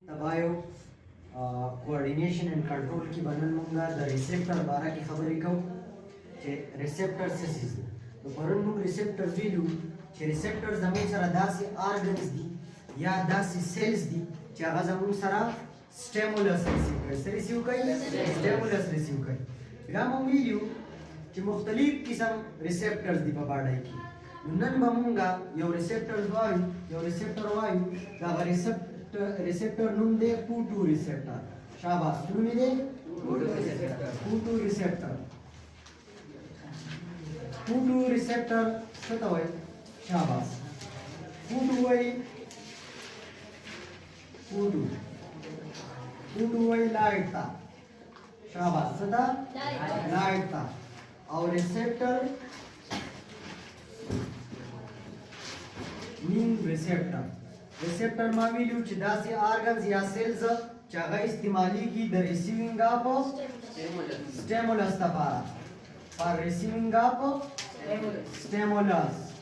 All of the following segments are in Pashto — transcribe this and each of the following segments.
तबायो coordination and control की बनन मुंगा द रिसेप्टर बारा की खबरी को जे रिसेप्टर सिस तो परन मुंग रिसेप्टर वीलू जे रिसेप्टर जमून सरा दासी ऑर्गन्स दी या दासी सेल्स दी जे जमून सरा स्टिमुलस रिसीव कई स्टिमुलस रिसीव कई गा मुंग वीलू जे मुख्तलिफ किस्म रिसेप्टर्स दी बाड़ाई की नन बमुंगा यो रिसेप्टर वायु दा रिसेप्टर नुम दे Pu2 रिसेप्टर शाबाश नुम दे Pu2 रिसेप्टर सतवय शाबाश Pu2 वय लाइट ता शाबाश सदा लाइट ता और रिसेप्टर मीन रिसेप्टर माविलू चिदासी ऑर्गन्स या सेल्स चागा इस्तेमाली की द रिसीविंग ऑफ स्टिमुलस तबारा फॉर रिसीविंग ऑफ स्टिमुलस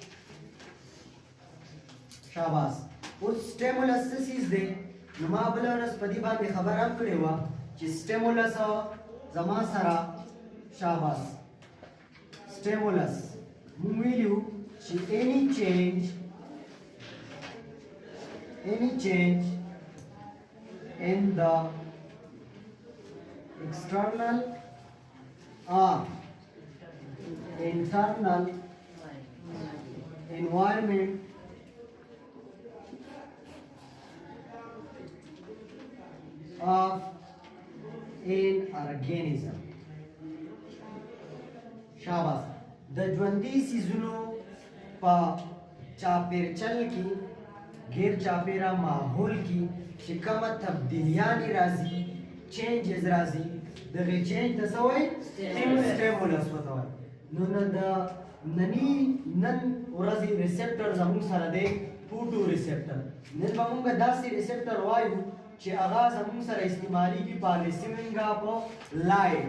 शाबाश उस स्टिमुलस से चीज दे नुमाबला वनस्पति बात खबर हम करे हुआ कि स्टिमुलस जमा सरा शाबाश स्टिमुलस मुविलू ची any change in the external or internal environment of an organism. शाबाश द ज्वंदी सीजनों पा चापेर चल की गैर चापेरा माहौल की शिकम तब्दीलियां राजी चेंजेस राजी द चेंज द सवय स्टिमुलस बताओ नन द ननी नन ओराजी रिसेप्टर जमु सारा दे Pu2 रिसेप्टर नन बमुंगा दासी रिसेप्टर वायु चे आगाज जमु सारा इस्तेमाली की पार receiving of light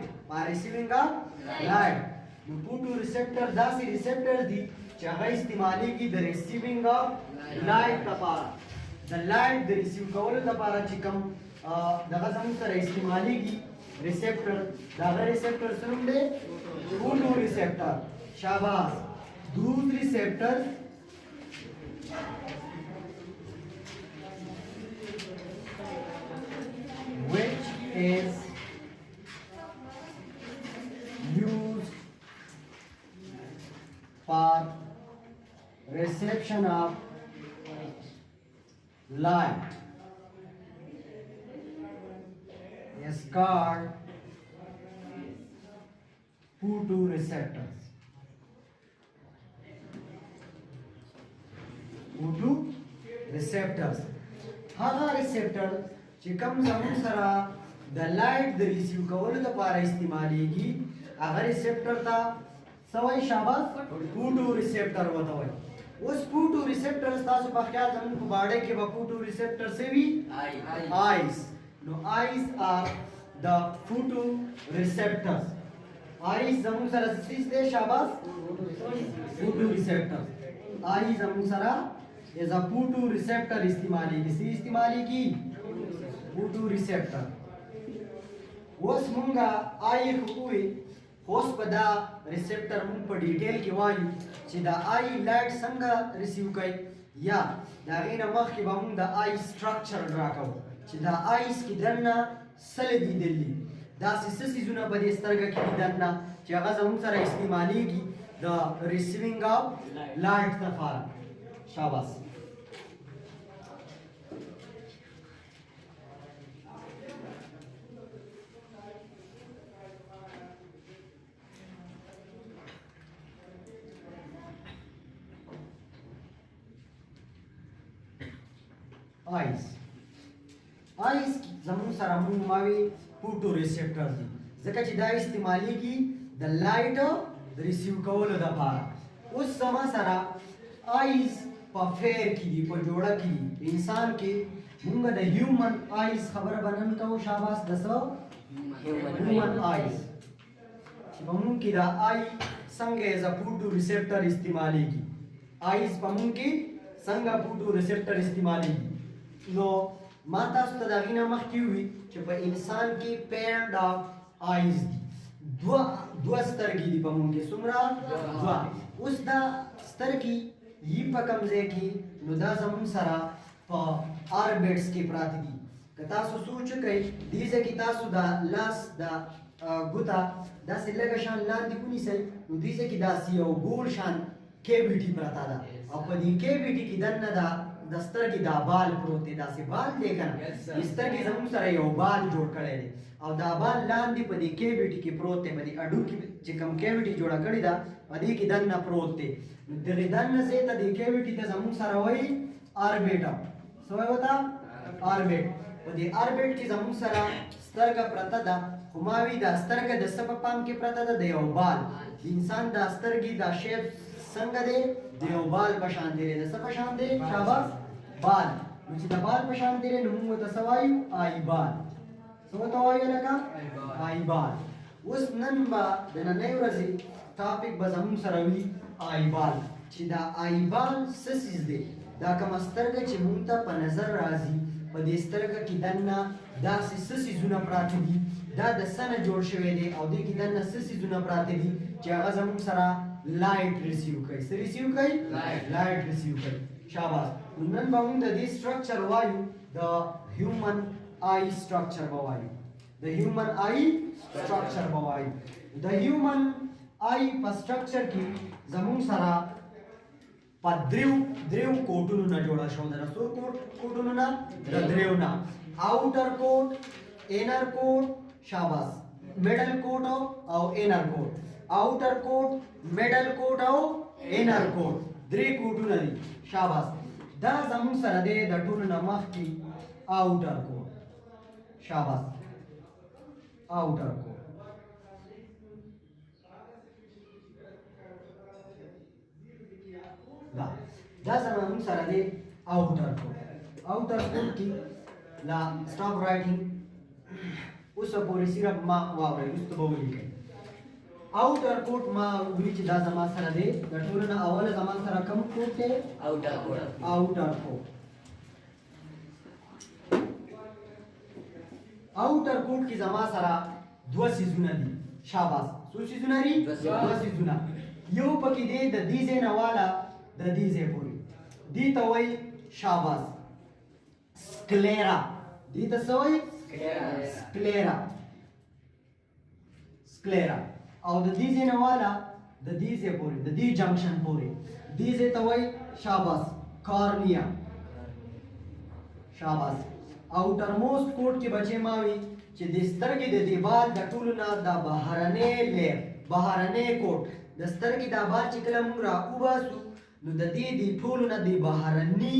Pu2 receptor दासी रिसेप्टर दी चाहे इस्तेमाली की द रिसीविंग ऑफ लाइट तपारा द लाइट द रिसीव कवल तपारा चिकम दगा सम सर इस्तेमाली की रिसेप्टर दागा रिसेप्टर सुन दे Pu2 रिसेप्टर शाबाश दूसरी receptor which is used for reception of light is called Pu2 receptors. Pu2 receptors. हाँ रिसेप्टर चिकम जमुन सरा द लाइट द रिसीव कवल द पारा इस्तेमाली की अगर रिसेप्टर था सवय शाबाश Pu2 रिसेप्टर बताओ उस Pu2 रिसेप्टर तासु बख्याल जमुन को बाड़े के Pu2 रिसेप्टर से भी eyes no eyes are the Pu2 receptors eyes जमुन सरा सिस दे शाबाश Pu2 receptors eyes जमुन सरा is a Pu2 receptor इस्तेमाली की Pu2 receptor वस मुंगा आई खुई होस पदा रिसेप्टर मुंग पर डिटेल की वायु चिदा आई लाइट संगा रिसीव कई या दागिना मख की बामुंग दा आई स्ट्रक्चर राखो चिदा आईस की दन्ना सलदी दिल्ली दा सिससी जुना बदे स्तरगा की दन्ना चागा जमुन सरा इस्तेमाली की द रिसीविंग ऑफ लाइट तफारा शाबाश आइस जमुन सरा मुंग मावी Pu2 रिसेप्टर दी जका चिदा इस्तेमाली की द लाइट रिसीव कवल द पारा उस समय सरा आइस पफेर की दी पर जोड़ा की इंसान के मुंग द ह्यूमन आइस खबर बनन तो शाबाश दसो ह्यूमन आइस बमुंग की द आई संगे ज Pu2 रिसेप्टर इस्तेमाली की आइस बमुंग की संगा Pu2 रिसेप्टर इस्तेमाली की नो ما تاسو ته دا غینه مخکې وي چې په انسان کې پیرډ اف آیز دي دوه سترګې دي په مونږ کې څومره دوه اوس دا سترګې یې په کوم ځای کې نو دا زموږ سره په آربټس کې پراته دي که تاسو سوچ کړئ دې ځای کې تاسو دا لاس دا ګوته داسې لږه شان لاندې ونیسئ نو دې ځای کې داسې یو ګول شان کیویټي پراته ده او په دې کیویټي کې دننه دا د سترګې دا بال پروت دی داسې بال دی که نه د سترګې زموږ سره یو بال جوړ کړی دی او دا بال لاندې په دې کیویټي کې پروت دی په دې اډو کې چې کوم کیویټي جوړه کړې ده په دې کې دننه پروت دی دغې دننه ځای ته دې کیویټي ته زموږ سره وایي آربیټ څه وایي ورته آربیټ په دې آربیټ کې زموږ سره سترګه پرته ده خو ما وی دا سترګه د څه په پام کې پرته ده د یو بال د انسان دا سترګې دا شیپ څنګه دی د یو بال په شان دی د څه په شان دی شاباس بال نو چې د بال په شان دی نو موږ ورته څه وایو آی بال څه ورته وایو لکه آی بال اوس نن به د نننۍ ورځې ټاپک به زموږ سره وي آی بال چې دا آی بال څه څیز دی دا کومه سترګه چې موږ ته په نظر راځي په دې سترګه کې دننه داسې څه څیزونه پراته دي دا د څه نه جوړ شوی دی او دې کې دننه څه څیزونه پراته دي چې هغه زموږ سره لایټ ریسیو کوي څه ریسیو کوي لایټ ریسیو کوي شاباس نن به موږ د دې سټرکچر وایو د هیومن آی سټرکچر به وایو د هیومن آی سټرکچر به وایو د هیومن آی په سټرکچر کې زموږ سره په دریو کوټونو نه جوړه شوې ده څو کوټونو نه د دریو نه آوټر کوټ انر کوټ شاباس میډل کوټ او انر کوټ آوټر کوټ میډل کوټ او انر کوټ درې کوټونه دي شاباس دا زموږ سره دی د ټولو نه مخکې آوټر کوټ شاباس آوټر کوټ دا زموږ سره دی آوټر کوټ آوټر کوټ کې لا سټاپ رائټینګ اوس پورې صرف ما واورئ اوس ته به ولیکئ آوټر کوټ ما وی چې دا زما سره دی د ټولو نه اول زما سره کوم کوټ دی آوټر کوټ آوټر کوټ کې زما سره دوه سیزونه دي شاباس څو سیزونه دي دوه سیزونه یو پکې دی د دې ځای نه والا د دې ځای پورې دې ته وایي شاباس سکلیرا دې ته څه وایي سکلیرا او د دې ځای نه والا د دې ځای پورې د دې جنکشن پورې دې ځای ته وایي شاباس کارنیا شاباس اوټر موست کوټ کې بچې ما وي چې د سترګې د دیوال د ټولو نه د بهرنۍ لیر بهرنۍ کوټ د سترګې د بال چې کله موږ را وباسو نو د دې د ټولو نه د بهرني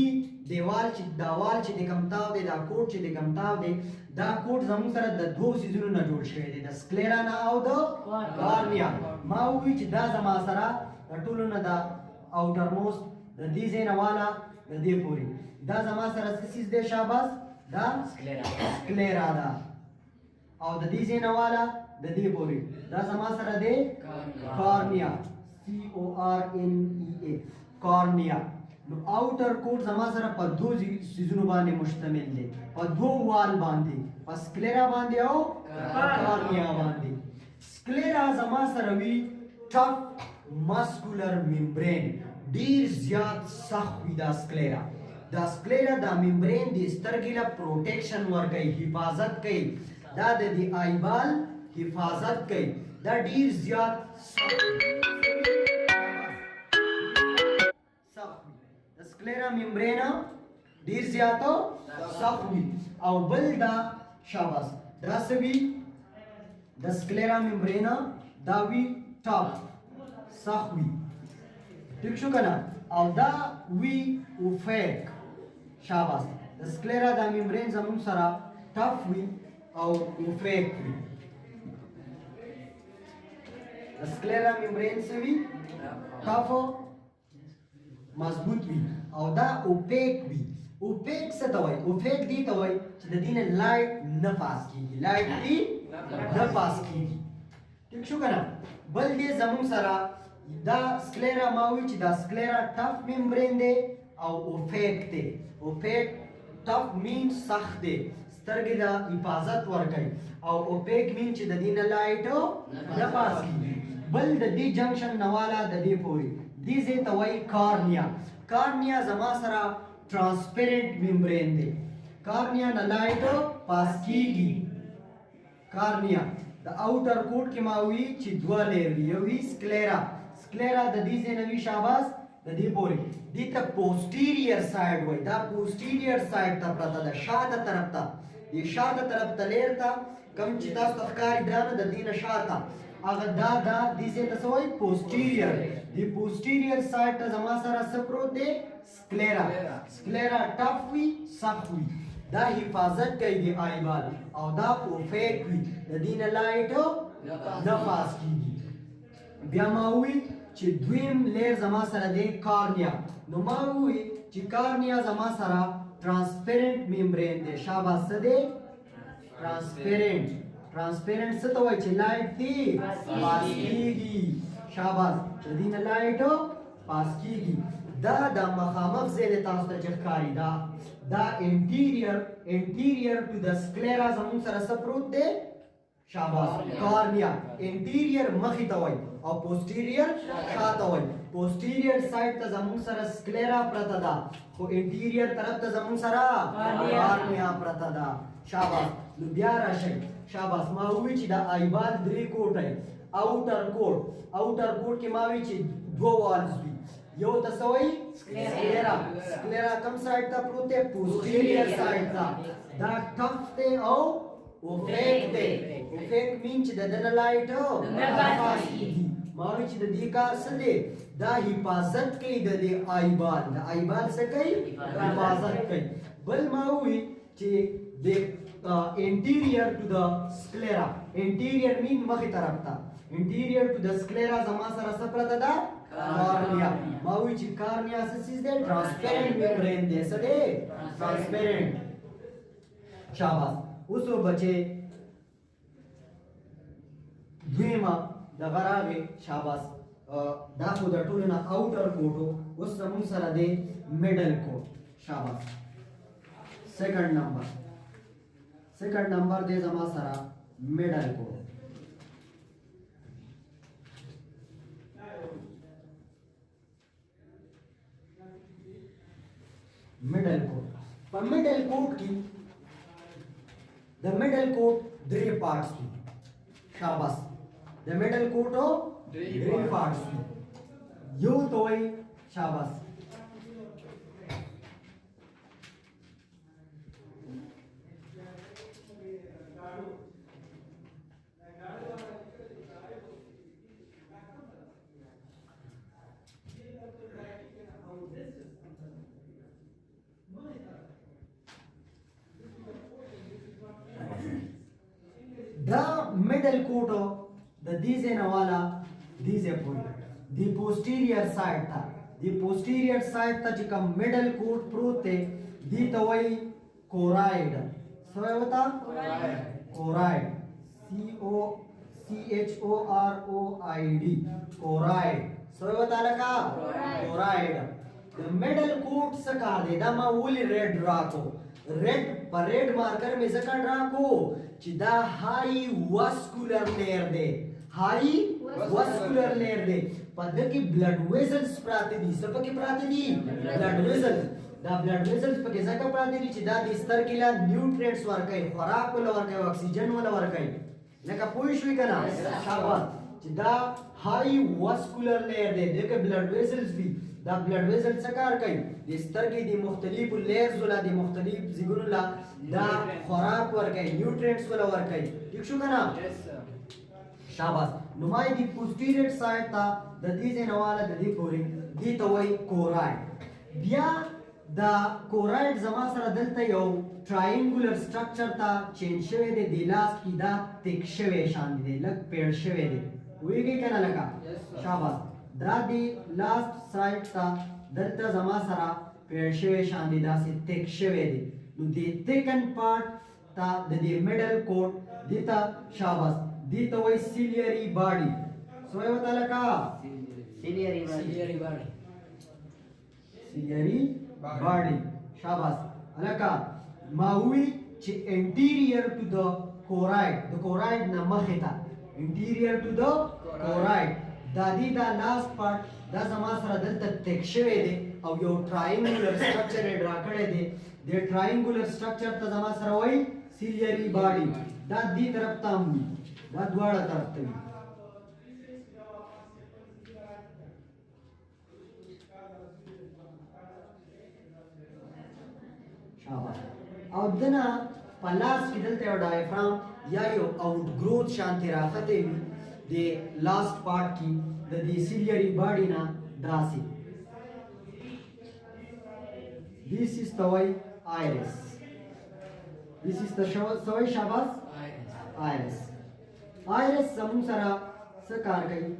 دیوال چې دا وال چې د کوم تاو دی دا کوټ چې د کوم تاو دی دا کوټ زموږ سره د دوه سیزونو نه جوړ شوی دی د سکلیرا نه او د کارنیا ما ووی چې دا زما سره د ټولو نه د اوټر موست د دې ځای نه والا د دې پورې دا زما سره څه سیز دی شاباس دا سکلیرا ده او د دې ځای نه والا د دې پورې دا زما سره دی کارنیا CORNEA کارنیا نو آوټر کوټ زما سره په دوه سیزونو باندې مشتمل دی په دوه وال باندې په سکلیرا باندې او کارنیا باندې سکلیرا زما سره وی ټف ماسکولر ممبرین ډیر زیات سخت وي دا سکلیرا دا ممبرین د سترګې له پروټیکشن ورکوي حفاظت کوي دا د دې آیبال حفاظت کوي دا ډیر زیات سخت سکلیرا ممبرینا ډیر زیاتو سخت وي او بل دا شاباس دا سوي د سکلیرا ممبرینا دا وی ټاپ سخت وي ٹھیک شو کنه او دا وی اوفیک شاباس د سکلیرا دا ممبرین زمون سره ټاپ وي او اوفیک وي د سکلیرا ممبرین سوي ټاپ مضبوط وي او دا اوپیک وي اوپیک څه ته وایي اوپیک دې ته وایي چې د دې نه لایټ نه پاس کیږي لایټ دې نه پاس کیږي ټیک شو کنه بل دې زموږ سره دا سکلیرا ما وایي چې دا سکلیرا ټف ممبرین دی او اوپیک دی اوپیک tough means سخت دی سترګې د حفاظت ورکوي او اوپیک مین چې د دې نه لایټ نه پاس کیږي بل د دې جنکشن نواله د دې پورې دې ځای ته وایي کارنیا کارنیا زما سره ټرانسپیرنٹ ممبرین دی کارنیا نه لایټ پاس کیږي کارنیا د اوټر کوټ کې ما وی چې دوه لیر دی یو وی سکلیرا سکلیرا د دې ځای نه وی شاباس د دې پورې دې ته پوسټیریئر سایډ وای دا پوسټیریئر سایډ ته پرته ده شاته طرف ته دې شاته طرف ته لیر ته کم چې تاسو ته ښکاري دا نه د دې نه شاته هغه دا دې ځای ته څه وایي پوسټیریئر دې پوسټیریئر سایډ ته زما سره څه پروت دی سکلیرا سکلیرا ټف وي سخت وي دا حفاظت کوي د آیبال او دا اوپیک وي د دې نه لایټ نه پاس کیږي بیا ما وی چې دویم لیر زما سره دی کارنیا نو ما وی چې کارنیا زما سره ټرانسپیرنٹ ممبرین دی شاباس څه دی ټرانسپیرنٹ څه ته وایي چې لایټ دی پاس کیږي شاباس د دې نه لایټ پاس کیږي دا د مخامخ ځای دی تاسو ته چې ښکاري دا انټیریئر ټو د سکلیرا زموږ سره څه پروت دی شاباس کارنیا انټیریئر مخې ته وایي او پوسټیریئر شاته وایي پوسټیریئر سایډ ته زموږ سره سکلیرا پرته ده خو انټیریئر طرف ته زموږ سره کارنیا پرته ده شاباس نو بیا راشئ شاباس ما ووی چې دا آیبال درې کوټه اوټر کوټ کې ما وی چې دوه والز وي یو ته څه وایي سکلیرا کم سایډ ته پروت دی پوسټیریئر سایډ ته دا ټف دی او اوپیک دی اوپیک مین چې د دنه لایټ نه پاس کیږي ما وی چې د دې کار څه دی دا حفاظت کوي د دې آیبال څه کوي حفاظت کوي بل ما وی چې د انټیریئر ټو د سکلیرا انټیریئر مین مخې طرف ته انټیریئر ټو د سکلیرا زما سره څه پرته ده کارنیا ما وی چې کارنیا څه چیز دی ټرانسپیرنٹ ممبرین دی څه دی ټرانسپیرنٹ شاباس اوس بچې دویمه دغه راغی شاباس دا خو د ټولو نه اوټر کوټو اوس زموږ سره دی میډل کوټ شاباس سیکنډ نمبر دی زما سره میډل کوټ میډل کوټ په میډل کوټ کې د میډل کوټ درې پارټس دي شاباس د میډل کوټ درې پارټس دي یو ته وایي شاباس دا میډل کوټ د دې ځای نه والا دې ځای پورې د پوسټیریئر سایډ ته چې کوم میډل کوټ پروت دی دې ته وایي کورایډ څه وایي ورته کورایډ CHOROID کورایډ څه وایي ورته هلکه کورایډ د میډل کوټ څه کار دی دا ما ولې ریډ راکو ریډ مارکر مې ځکه ډرا کو چې دا هائی واسکولر لیر دی په دې کې بلډ ویزلز پراته دي څه پکې پراته دي بلډ ویزلز دا بلډ ویزلز پکې ځکه پراته دي چې دا د سترګې له نیوټرینټس ورکوي خوراک ول ورکوي اکسیجن ول ورکوي لکه پوه شوي که نه شاباس چې دا هائی واسکولر لیر دی دې کې بلډ ویزلز وي دا بلډ ویزل څه کار کوي د سترګې د مختلفو لیرزو له د مختلف ځیګونو له دا خوراک ورکوي نیوټرینټس وله ورکوي ټیک شو که نه شاباس نو ما د پوسټیریئر سایډ ته د دې ځای نه واله د دې پورې دې ته وایي کورایډ بیا دا کورایډ زما سره دلته یو ټراینګولر سټرکچر ته چینج شوی دی د لاس کې دا تک شوی شان دی لږ پیړ شوی دی پوهېږئ که نه لکه شاباس دا د لاست سایډ ته دلته زما سره پیړ شوی شان دی داسې تک شوی دی نو د تکن پارټ ته د دې میډل کوټ دې ته شاباس دې ته وایي سیلیري باډي څه وایي ورته لکه سیلیري باډي شاباس هلکه मावी چې انټیریयर ټو د کورایډ د کورایډ نه مخې ته انټیریयर ټو د کورایډ دا دی دا لاست پارت دا زما سره دلته تک شوی دی او یو ټراینګولر سټرکچر یې ډرا کړی دی د ټراینګولر سټرکچر ته زما سره وایي سیلیري باډي دا دې طرف ته هم وي دا دواړه طرف ته وي شاباش او دنه په لاس کې دلته یو ډایفرام یا یو آوټ ګروث شانتې راختې وي د لاست پارت کې د دې سیلیري باډي نه داسې This is the way iris. This is the soy shabas iris. Iris زمون سره څه کار کوي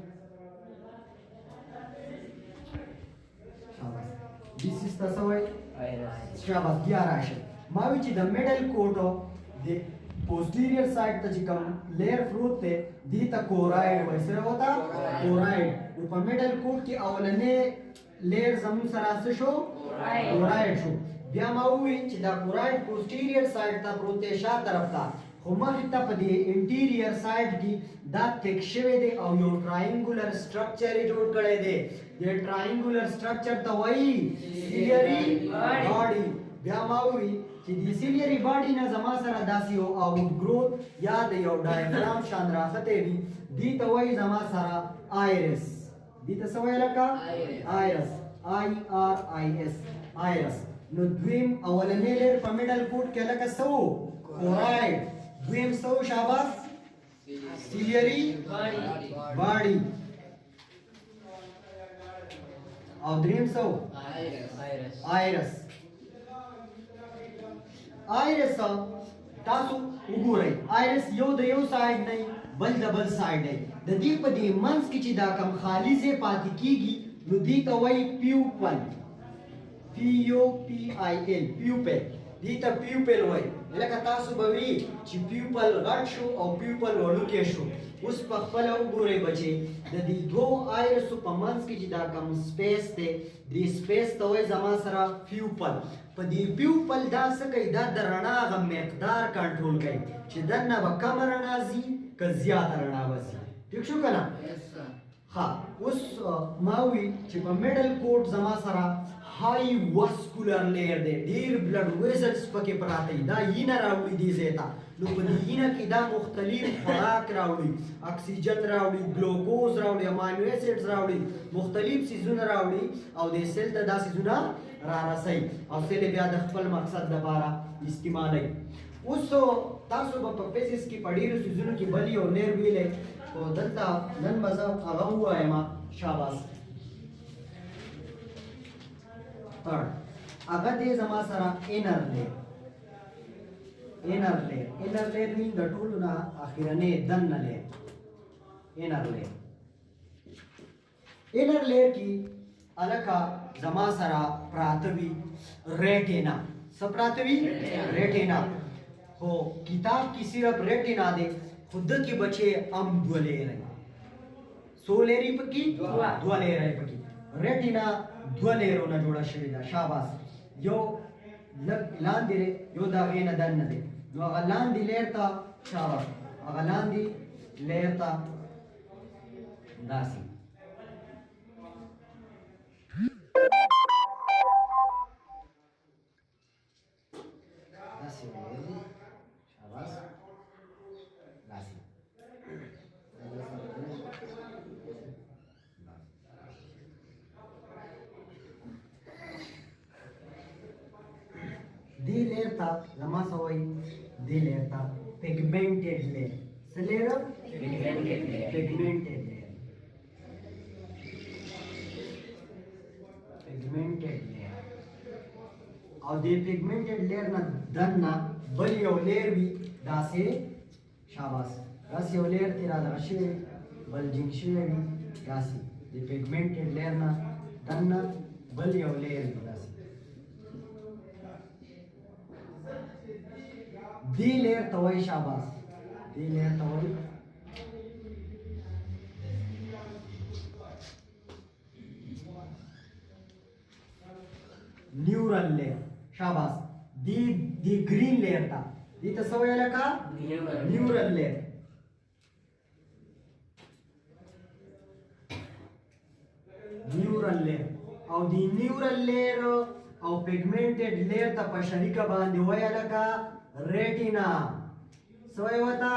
شاباس This is the soy iris. شاباس بیا راشه ما وی چې د میډل کوټ د posterior side ته چې کوم لیر فروت ته دی ته کورایډ وای سره وتا کورایډ نو په میډل کوټ کې اولنې لیر زمون سره څه شو کورایډ شو بیا ما وی چې دا کورایډ posterior side ته پروت دی شا طرف ته خو مخې ته په دې انټیریयर سایډ کې دا تک شوی دی او یو ټراینګولر سټرکچر یې جوړ کړی دی د ټراینګولر سټرکچر ته وایي سیلیري باډي بیا ما وی چې د سیلیري باډي نه زما سره داسې یو آوټ ګروث یا د یو ډایفرام شان راختې وي دې ته وایي زما سره آیرس دې ته څه وایي لکه آیرس IRIS آیرس نو دویم اولنې لیر په میډل کوټ کې لکه څه و کورایډ دویم څه و شاباس سیلیري باډي او دریم څه و آیرس آیرس تاسو وګورئ آیرس یو د یو سایډ نه بل د بل سایډ نه د دې په دې منځ کې چې دا کم خالی ځای پاتې کیږي نو دې ته وایي پیوپل PUPIL پیوپل دې ته پیوپل وایي لکه تاسو به وی چې پیوپل غټ شو او پیوپل وړوکی شو اوس په خپله وګورئ بچې د دې دوو آیرسو په منځ کې چې دا کم سپیس دی دې سپیس ته وایي زما سره پیوپل په دې پیوپل دا څه کوي دا د رڼا هغه مقدار کنټرول کوي چې دننه به کمه رڼا ځي که زیاته رڼا به ځي ټیک شو که نه ها اوس ما وی چې په میډل کوټ زما سره های واسکولر لیر دی ډیر بلډ ویسلز پکې پراته دي دا وینه راوړي دې ځای ته نو په دې وینه کې دا مختلف خوراک راوړي اکسیجن راوړي ګلوکوز راوړي امینو اسیډز راوړي مختلف سیزونه راوړي او د سیل ته دا سیزونه را رسوي او سیل بیا د خپل مقصد لپاره استعمالوي اوس تاسو به په فزیکس کې په ډېرو سیزونو کې بل یو لیر ویلی خو دلته نن به زه هغه ووایم شاباس third هغه دی زما سره انر لیر انر لیر مین د ټولو نه اخرنۍ دننه لیر انر لیر کې الکه زما سره پراته وي ریټینا څه پراته وي ریټینا خو کتاب کې صرف ریټینا دی خود کې بچې ام دوه لیرې څو لیرې پکې دوه لیرې پکې ریټینا دوه لیرونه جوړه شوې ده شاباس یو لږ لاندې یو د هغې نه دننه دی نو هغه لاندې لیر ته شاباس هغه لاندې لیر ته داسې شاباس داسې دې لیر ته زما څه وایي دې لیر ته پیګمنټډ لیر څه لیر پیګمنټډ لیر او دې پیګمنټډ لیر نه دننه بل یو لیر وي داسې شاباس داسې یو لیر ترې رادغه شوی بلجینګ شوی وي داسې د پیګمنټډ لیر نه دننه بل یو لیر وي داسې دې لیر ته وایي شاباس دې لیر ته وایي نیورل لیر شاباس دی گرین لیر تا دی ته سوې لکه نیورال لیر او دی نیورال لیر او پیګمنټډ لیر ته په شریکه باندې وایي لکه ریټینا سوې وتا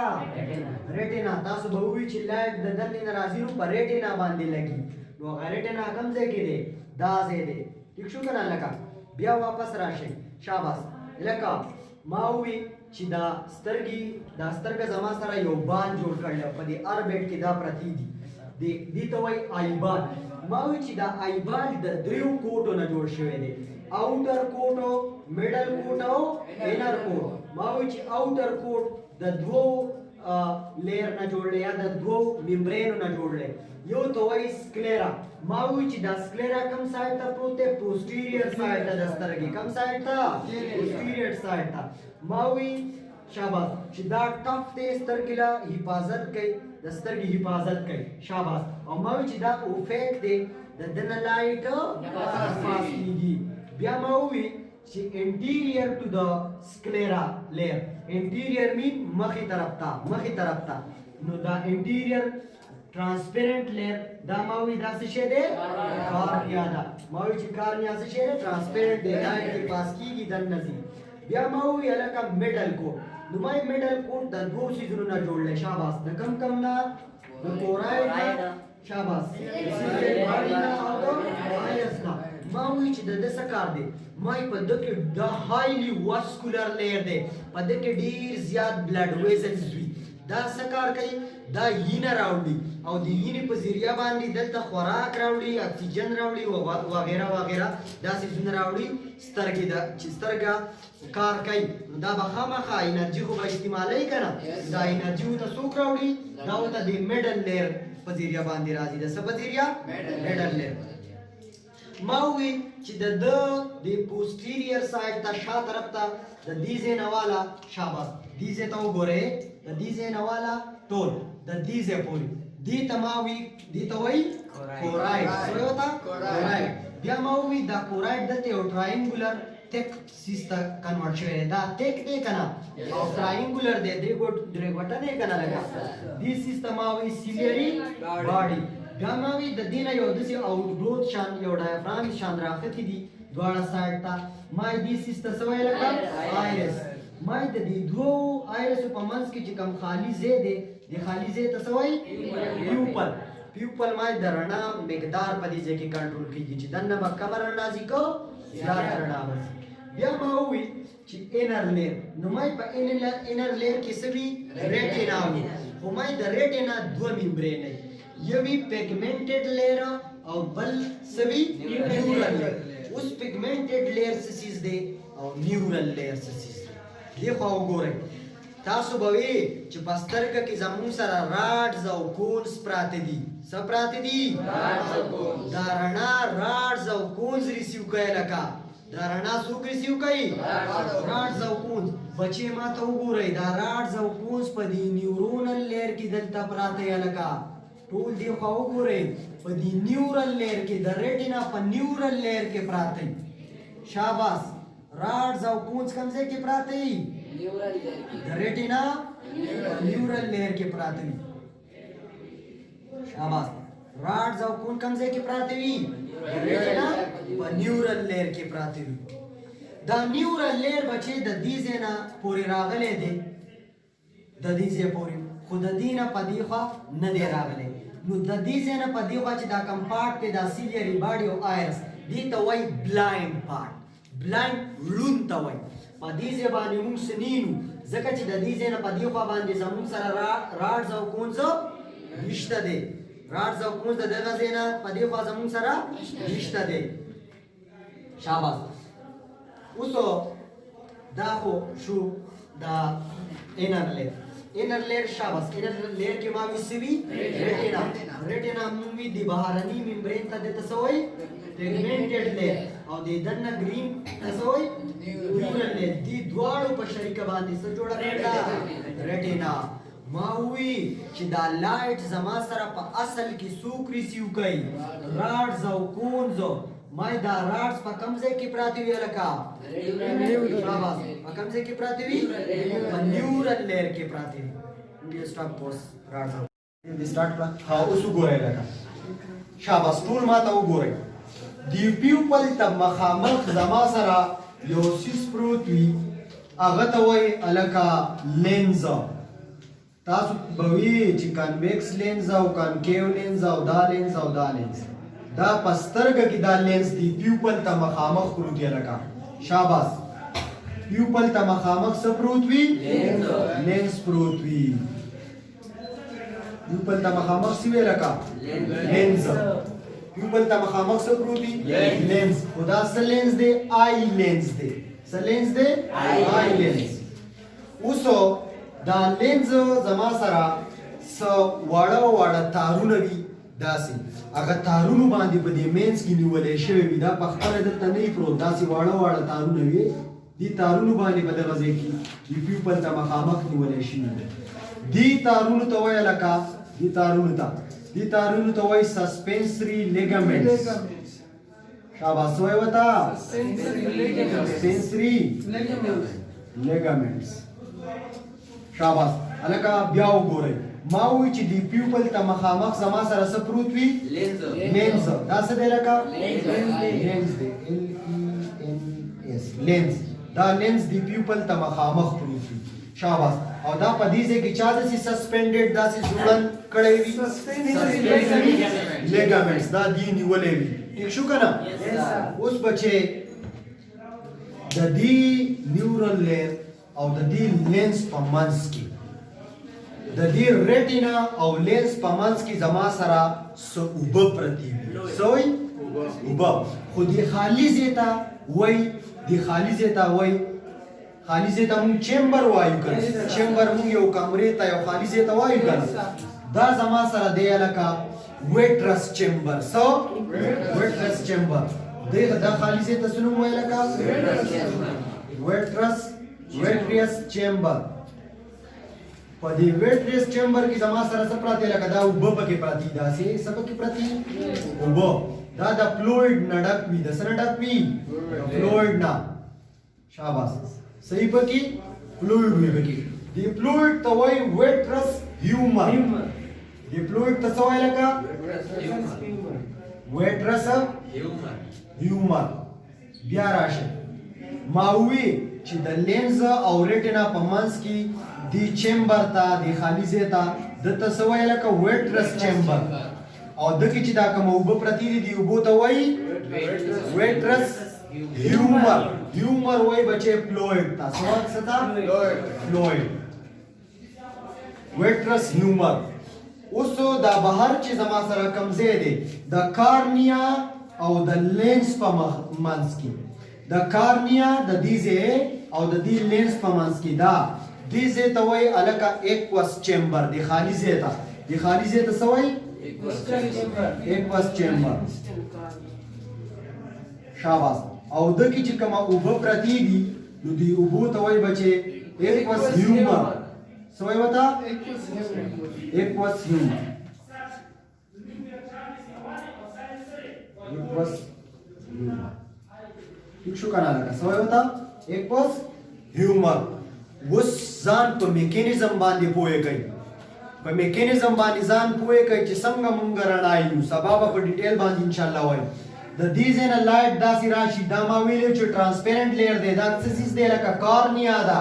ریټینا تاسو به وی چې لایټ د دلې ناراضي نو پر ریټینا باندې لګي نو ریټینا کوم ځای کې دی دا ځای دی ٹھیک شو کنه لکه بیا واپس راشي شاباس لکه ما وی چې دا سترګه زما سره یو بال جوړ کړل په دې اربټ کې دا پرتی دي دې ته وای آیبال ما وی چې دا آیبال د دریو کوټو نه جوړ شوی دی آوټر کوټ او میډل کوټ او انر کوټ ما وی چې آوټر کوټ د دوو लेयर ना जोड़ले या द दो मेम्ब्रेन ना जोड़ले यो तो वही स्क्लेरा माउच द स्क्लेरा कम साइड था प्रोते पोस्टीरियर साइड था दस्तर की कम साइड था पोस्टीरियर साइड था माउई शाबाश चिदा टफ ते स्तर किला हिफाजत कई दस्तर की हिफाजत कई शाबाश और माउई चिदा ओफेक दे द दन लाइट पास कीगी बिया माउई ची interior to the sclera layer interior mean मखी तरफ था नो द इंटीरियर ट्रांसपेरेंट लेयर दा मावी दा से शेदे कार्निया दा मावी ची कार्निया से शेदे ट्रांसपेरेंट दे लाइट के पास की दन नजी या मावी अलग का मिडल कोट नुमाई मिडल कोट द दो चीजों ना जोड़ ले शाबाश द कम ना द कोराइड शाबाश इसी बारी ना और आयस ना मावी ची द सकार दे माई पद के द हाईली वास्कुलर लेयर दे पद के ढेर ज्यादा ब्लड वेसल्स भी دا سکار کوي دا یینه راوړي او د یینې په ذریعہ باندې دلته خوراک راوړي اکسیجن راوړي وغیرہ وغیرہ دا څه راوړي سترګې دا چې سترګه کار کوي دا به خامخا انرژي خو به استعمالوي کنه دا انرژي ته څوک راوړي دا ته د میډل لیر په ذریعہ باندې راځي د څه په ذریعہ میډل لیر ما وی چې د پوسټیریئر سایډ ته شا طرف ته د دیزه نوالا شاباش دیزه ته وګوره د دیزه نوالا ټول د دیزه پوری دی تماوی دی ته وای کورایډ سو تا کورایډ بیا ما وی دا کورایډ د ته ټراینګولر تک سیستا کنورټ شوی دا تک دی کنه او ټراینګولر دی درې ګټه نه کنه لگا دی سیستا ما وی سیلیری باډي ګاماوی د دینه یو د سی اوټ گروث شان یو ډایفرام شان راختی دي دواړه سایډ تا مای دی سیسته سوی لکه آیرس مای د دې دوه آیرس په منځ کې چې کم خالی زید دی د خالی زید ته سوی پیوپل مای د رڼا مقدار په دې ځای کې کنټرول کیږي چې دنه به کمر اندازي کو زیات رڼا وځي بیا ما وی چې انر لیر نو مای په انر لیر کې سوي ریټینا وي خو مای د ریټینا دوه ممبرین نه یوی پیگمنٹڈ لیئر او بل سوی نیورل لیئر اس پیگمنٹڈ لیئر سے سیز دے او نیورل لیئر سے سیز دے دیکھو او گو رہے تاسو بوئی چه پسترکا کی زمون سر راڈز او کونز پراتے دی سب پراتے دی دارنا راڈز او کونز ریسیو کئے لکا دارنا سوک ریسیو کئی راڈز او کونز بچے ما تا او گو رہے دا راڈز او کونز پا دی نیورونل لیئر کی دلتا پراتے یا لکا ټول دی خو وګورئ په دې نیورال لیر کې د ریټینا په نیورال لیر کې پراته شاباش راډز او کونز کوم ځای کې پراته نیورال لیر کې د ریټینا نیورال لیر کې پراته شاباش راډز او کونز کوم ځای کې پراته وي د ریټینا په نیورال لیر کې پراته وي دا نیورال لیر بچي د دې ځای پورې راغلي دي د دې ځای پورې خو د دینه په دی خوا نه دی راغلی نو د دې ځای نه په دی خوا چې دا کم پارټ دی دا سیلیري باډي او آیرس دې ته وایي بلایند پارټ بلایند ړوند ته وایي په دې ځای باندې موږ سنینو ځکه چې د دې ځای نه په دی خوا باندې زموږ سره راډز او کونز نشته دی راډز او کونز د دغه ځای نه په دی خوا زموږ سره نشته دی شاباش اوس دا خو شو دا انر لیر انر लेयर शाबाश انر लेयर के मावी सीवी रेटिना मूवी दी बहारनी मेम्ब्रेन ता देता सोई पिगमेंटेड लेयर और दे दन्ना ग्रीन सोई न्यूरल लेयर दी द्वाड़ो पर शरीका बांधी से जोड़ा करता रेटिना मावी چې دا لایټ زما سره په اصل کې سوک ریسیو کوي راډز او کونز ما دا راډز په کوم ځای کې پراته وي هلکه شاباس په کوم ځای کې پراته وي په نیورال لیر کې پراته وي دې سټاپ کوس راډز دې سٹارټ کړه ها اوس وګورئ لکه شاباس ټول ما ته وګورئ دی پیپل ته مخامخ زما سره یو سیس پروت وي هغه ته وایي هلکه لینز تاسو به وی چې کنویکس لینز او کنکیو لینز او دا لینز او دا لینز دا په سترګه کې دا لینز دی پیپل ته مخامخ پروت دی لکه شاباس پیپل ته مخامخ څه پروت وي لینز پروت وي پیپل ته مخامخ څه وی لکه لینز پیپل ته مخامخ څه پروت وي لینز خدا څه لینز دی آی لینز دی څه لینز دی آی لینز اوسو دا لینز زما سره څه واړه واړه تارونه وي داسې هغه تارونو باندې په دې مینس کې نیولې شوی وي دا په خپله دلته نه وي پروت داسې واړه واړه تارونه وي دې تارونو باندې په دغه ځای کې د پیپل ته مخامخ نیولې شوي دې تارونو ته وایي لکه دې تارونو ته وایي سسپنسري لیګامنټس شاباس وایي ورته سسپنسري لیګامنټس شاباس هلکه بیا وګورئ ما وی چې دی پیپل ته مخامخ زما سره څه پروت وي لینز دا څه دی لکه لینز دی LENS لینز دا لینز دی پیپل ته مخامخ پروت وي شاباس او دا په دې ځای کې چا داسې سسپینډډ داسې جوړن کړی وي لیګامنټس دا دی نیولې وي ٹھیک شو که نه اوس بچې د دې نیورال لیر او د دې لینز په منځ کې د دې ریټینا او لینز په منځ کې زما سره څه اوبه پرتې وي څه وایي اوبه خو دې خالي ځای ته وایي خالي ځای ته مونږ چیمبر وایو که چیمبر مونږ یو کمرې ته یو خالي ځای ته وایو که دا زما سره دی هلکه ویټرس چیمبر څه ویټرس چیمبر دا خالي ځای ته څه نوم وایي لکه ویټریس چیمبر په دې ویټریس چیمبر کې زما سره څه پراته لکه دا اوبه پکې پراته داسې څه پکې پراته اوبه دا د فلویډ نه ډک وي د څه نه ډک وي فلویډ نه شاباس صحیح پکې فلویډ وي پکې دې فلویډ ته وایي ویټرس هیومر دې فلویډ ته څه وایي لکه ویټرس هیومر بیا راشه ما وی چې د لینز او ریټینا په منځ کې دی چیمبر ته دی خالي ځای ته دته څه وایي لکه ویټرس چیمبر او دکې چې دا کومه اوبه پرتې دي دې اوبو ته وایي ویټرس هیومر وایي بچې فلویډ ته څه وایي څه ته فلویډ ویټرس هیومر اوس دا بهر چې زما سره کوم ځای دی د کارنیا او د لینز په منځ کې د کارنیا د دې ځای او د دې لینز په منځ کې دا دې ځای ته وایي هلکه ایکوس چیمبر د خالي ځای ته څه وایي ایکوس چیمبر شاباس او دکې چې کومه اوبه پرتې دي نو دې اوبو ته وایي بچې ایکوس هیومر څه وایي ورته ایکوس هیومر ٹھیک شو کنه لکه څه وایي ورته ایکوس هیومر اوس ځان په میکانیزم باندې پوهه کوي په میکانیزم باندې ځان پوهه کوي چې څنګه مونږ رڼا یو سبا به په ډیټیل باندې ان شاء الله وایو د دې ځای نه لایټ داسې راشي دا ما ویلو چې ټرانسپیرنټ لیر دی دا څه څیز دی لکه کارنیا ده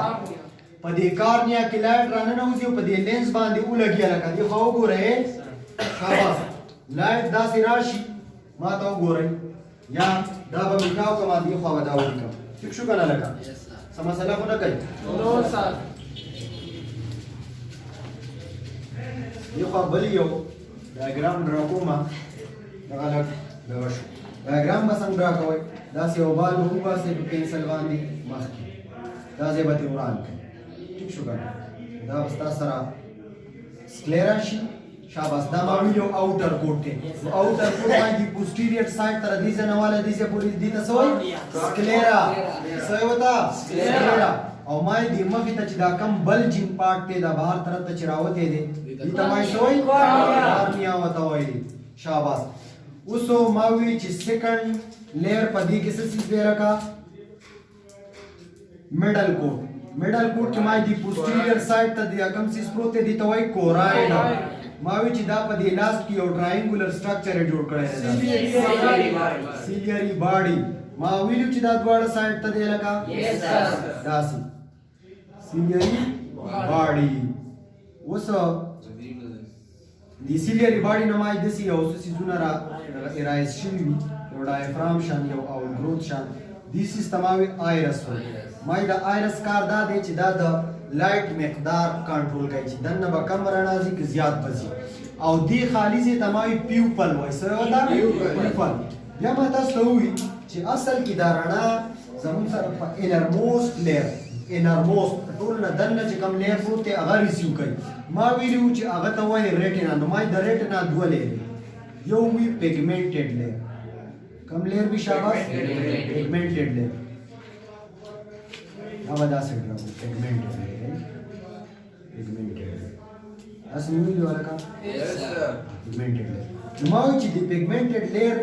په دې کارنیا کې لایټ راننوځي او په دې لینز باندې ولګي لکه دې خو وګورئ شاباس لایټ داسې راشي ما ته وګورئ یا دا به میټاو کوم دې خو به دا ولیکم ٹھیک شو کنه لکه څه مسله خو نه کوي یو خو بل یو ډایګرام ډرا کوم دغه لږ دغه شو ډایګرام به څنګه ډرا کوئ داسې یو بال به وباسئ په پنسل باندې مخکې دا ځای به ترې وران کړئ ټیک شو کنه دا به ستاسو سره سکلیرا شي شاباس دا ما ویلو اوټر کوټ دی نو اوټر کوټ باندې پوسټیریئر سایډ تر دې ځای نه والا دې ځای پورې دې ته څه وایي سکلیرا څه وایي ورته سکلیرا او ما دې مخې ته چې دا کم بلجینګ پارټ دی دا بهر طرف ته چې راوتی دی دې ته وایي څه وایي کارنیا ورته وایي شاباس اوس ما وی چې سیکنډ लेयर पदी किस चीज दे रखा मिडल कोट की माई दी पोस्टीरियर साइड त दिया कम सी स्प्रोते दी तवई कोराइड मावी ची दा पदी लास्ट की और ट्रायंगुलर स्ट्रक्चर है जोड़ करे सिलियरी बॉडी मावी ची दा द्वाड़ा साइड त दे रखा दासी सिलियरी बॉडी उस दी सिलियरी बॉडी नमाई दसी है उस सीजुनरा इराइस शिवी और डायफ्राम शान या और ग्रोथ शान दिस इज तमावी आयरस माई द आयरस कार दा दे ची दा द लाइट मकदार कंट्रोल कई ची दन बा कम राना जी ज्यादा बजी और दी खाली से तमावी प्यूपल वैसे होता प्यूपल या मता सोई ची असल की दाराना जमुन सर इनरमोस्ट टोल न दन ची कम लेयर होते अगर रिसीव कई मा वीडियो ची अगर तो वही retina know my the retina दुआ लेयर यो वी पिगमेंटेड लेयर कम लेयर भी शाबाश पिगमेंटेड लेयर अब बता सकता हूँ पिगमेंटेड असली वीडियो वाला का पिगमेंटेड लेयर माउ ची दी पिगमेंटेड लेयर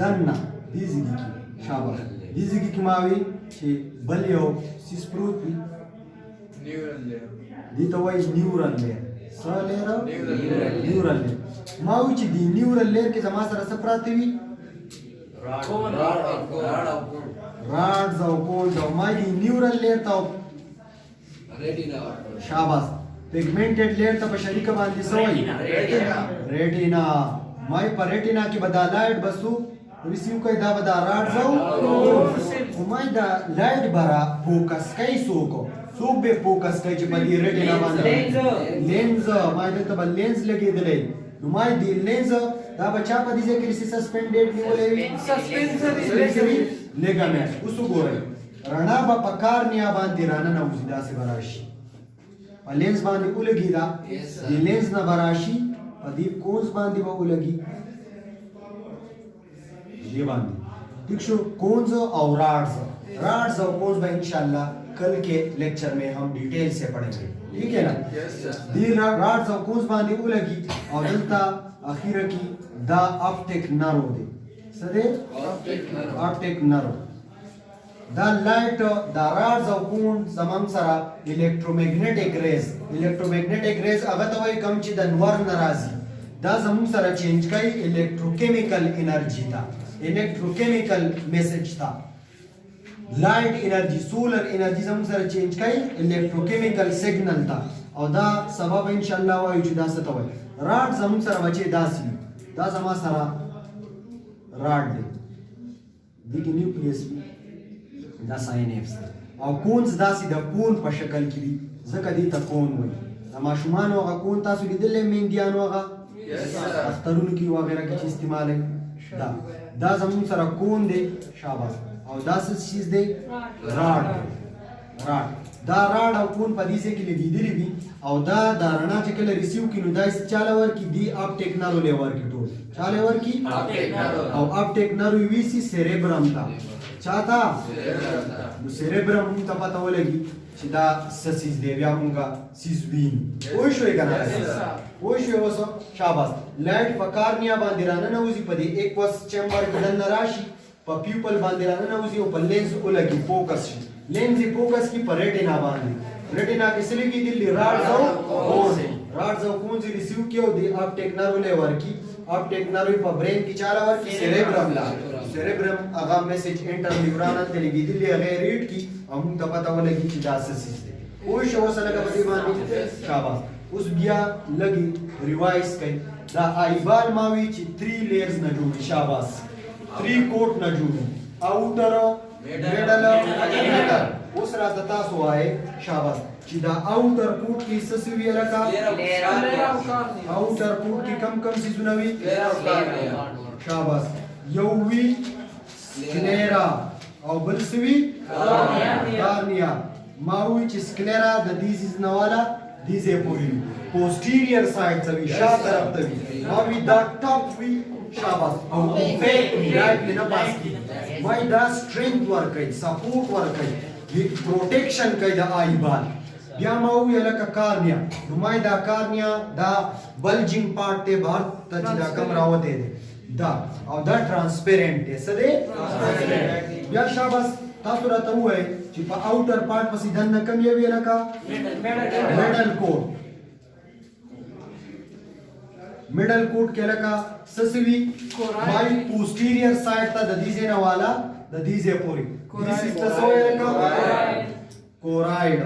दन्ना दीजिगी की शाबाश दीजिगी की मावी ची बलियो सिस्प्रूत न्यूरल लेयर दी तो वही न्यूरल लेयर सा लेयर न्यूरल लेयर माउ ची दी न्यूरल लेयर के जमा सर सप्रातीवी राड जाओ कौन जाओ माई दी न्यूरल लेयर तो रेटिना शाबाश पिगमेंटेड लेयर तो बशरी का बांधी सोई रेटिना माई पर रेटिना की बदा लाइट बसु रिसीव का दा बदा राड जाओ माई दा लाइट बरा फोकस कई सोको बे फोकस कई च बदी रेटिना बांधी लेंस माई दे तो लेंस लगे दले माई दी लेंस दा बच्चा पदी से किसी सस्पेंडेड नहीं बोले सस्पेंसरी लिगामेंट उसु गोरे रणा बा पकार निया बांधी राना ना उजिदा से बराशी लेंस बांधी उलगी दा ये लेंस ना बराशी पदी कोन्स बांधी वो उलगी ये बांधी दिक्षु कोन्स और राड्स और कोन्स बा इंशाल्लाह कल के लेक्चर में हम डिटेल से पढ़ेंगे ठीक है ना दी राड्स और कोन्स बांधी उलगी और दलता आखिर की दा ऑप्टिक नर्व दे सदे ऑप्टिक नर्व दा लाइट दा राड्स ऑफ कोन जमाम सरा इलेक्ट्रोमैग्नेटिक रेज अगर तो वही कम ची दनवर नाराजी दा जमुम सरा चेंज कई इलेक्ट्रोकेमिकल एनर्जी था इलेक्ट्रोकेमिकल मैसेज था लाइट एनर्जी सोलर एनर्जी जमुम सरा चेंज कई इलेक्ट्रोकेमिकल सिग्नल था और दा सबब इंशाल्लाह वही जुदा सतवल राड जमुम सरा बचे दासी दा जमा सरा राड दे दी न्यूक्लियस दा साइनेप्स और कोन्स दासी दा कोन पर शक्ल की जका दी ता कोन वही अमा शुमान होगा कोन तासु दी दिल में इंडियन होगा अख्तरुन की वगैरह की इस्तेमाल है दा जमुन सरा कोन दे शाबाश और दा चीज दे राड दा राड और कोन पदी से के लिए दी भी और दा दारणा चकल रिसीव की नुदा इस चालावर की दी आप टेक्नोलो लेवर की टोल चालेवर की और आप टेक्नोलो वीसी सेरेब्रम था चाहता सेरेब्रम तो पता हो लगी सीधा ससीज देविया मुंगा सिजबीन ओय शोय कना ओय शोय वसो शाबाश लाइट पकारनिया बांदिराना ना उसी पदी एक वस चेंबर गदन नराशी प पीपल बांदिराना ना उसी ओ लेंस ओ लगी फोकस लेंस की फोकस की पर रेटिना बांधी रेटिना किसली की दिल्ली राड जाओ कौन सी रिसीव किया दी आप टेक्नोलो लेवर की आप टेक्नोलो पर ब्रेन की चालावर की सेरेब्रम आगा मैसेज एंटर न्यूरॉन ते लगी दिल्ली अगर रीड की हम तो पता हो लगी कि दास से कोई शो सला का बदी मानी शाबाश उस बिया लगी रिवाइज कई दा आईबाल मावी ची 3 लेयर्स न जुड़ी शाबाश 3 कोट न जुड़ी आउटर मिडल इंटर उस रातता सो आए शाबाश चिदा आउटर कोट की ससवी रखा आउटर कोट की कम सी सुनावी शाबाश यौवी स्क्लेरा और बलसवी कार्निया मावी ची स्क्लेरा द डिजीज नवाला दीजे पूरी पोस्टीरियर साइड तवी शा तरफ तवी मावी द टॉप वी शाबाश और फेक राइट लेना पास की माई द स्ट्रेंथ वर्क है सपोर्ट वर्क है विद प्रोटेक्शन कई द आई बाल बिया माऊ यला का कार्निया नुमाई the cornea the bulging part ते बाहर तजिदा कमरा होते दे دا او دا ترانسپیرنٹ دی څه دی بیا شاباس تاسو راته ووایئ چې په اوټر پارت پسې دننه کوم یو یې لکه میډل کوټ मिडल कोट के लगा ससवी बाई पोस्टीरियर साइड ता ददीजे ना वाला ददीजे पूरी दिस इज द सोय लगा कोराइड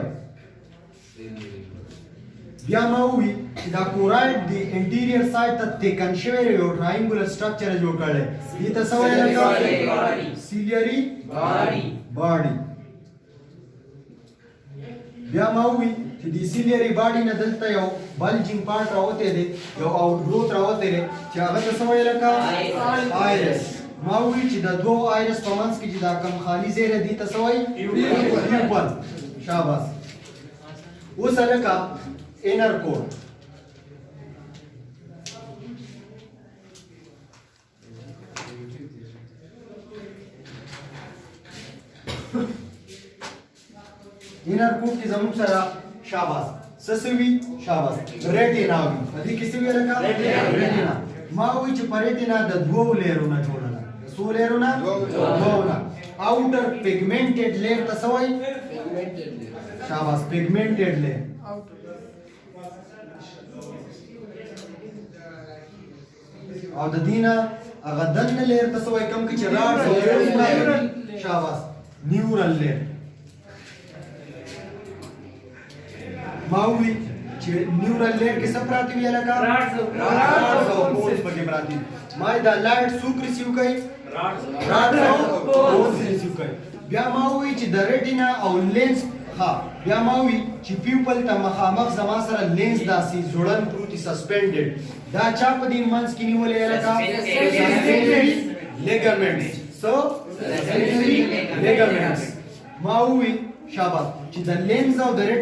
या माउवी दा कोराइड दी इंटीरियर साइड ता टेकन शेयर यो ट्रायंगुलर स्ट्रक्चर जो करले ये ता सोय लगा सिलियरी बॉडी या माउवी چې د سیلیری باډي نه دلته یو بلجینګ پارت راوته دی یو آوټ گروث راوته دی چې هغه څه وایي لکه آیرس ما وی چې د دوه آیرس په منځ کې چې دا کم خالی زیره دي ته څه وایي پیوپل شاباس اوس لکه انر کوټ انر کوټ کې زموږ سره शाबाश ससवी शाबाश रेटिना भी अभी किसी भी लगा रेटिना माउई च रेटिना द दो लेयरों ना जोड़ना सो लेयरों ना दोना आउटर पिगमेंटेड लेयर तसवाई शाबाश पिगमेंटेड लेयर और द दीना अगर दन लेयर तसवाई कम की चराड शाबाश न्यूरल लेयर माउवी چې न्यूरल लेयर کې सब प्राति वی लगा राड्स कोन्स पके प्राति माय द लाइट सुक रिसीव कोई राड्स कोन्स रिसीव कोई बया माउवी چې د रेटिना او लेंस ها बया माउवी چې پیوپل ته مخامخ زما سره لینز داسي جوړن پروتي سسپندډ دا چا په دې منځ کې نیولې لگا لیګامنټس سو لیګامنټس माउवी शाबाश چې د لینز او د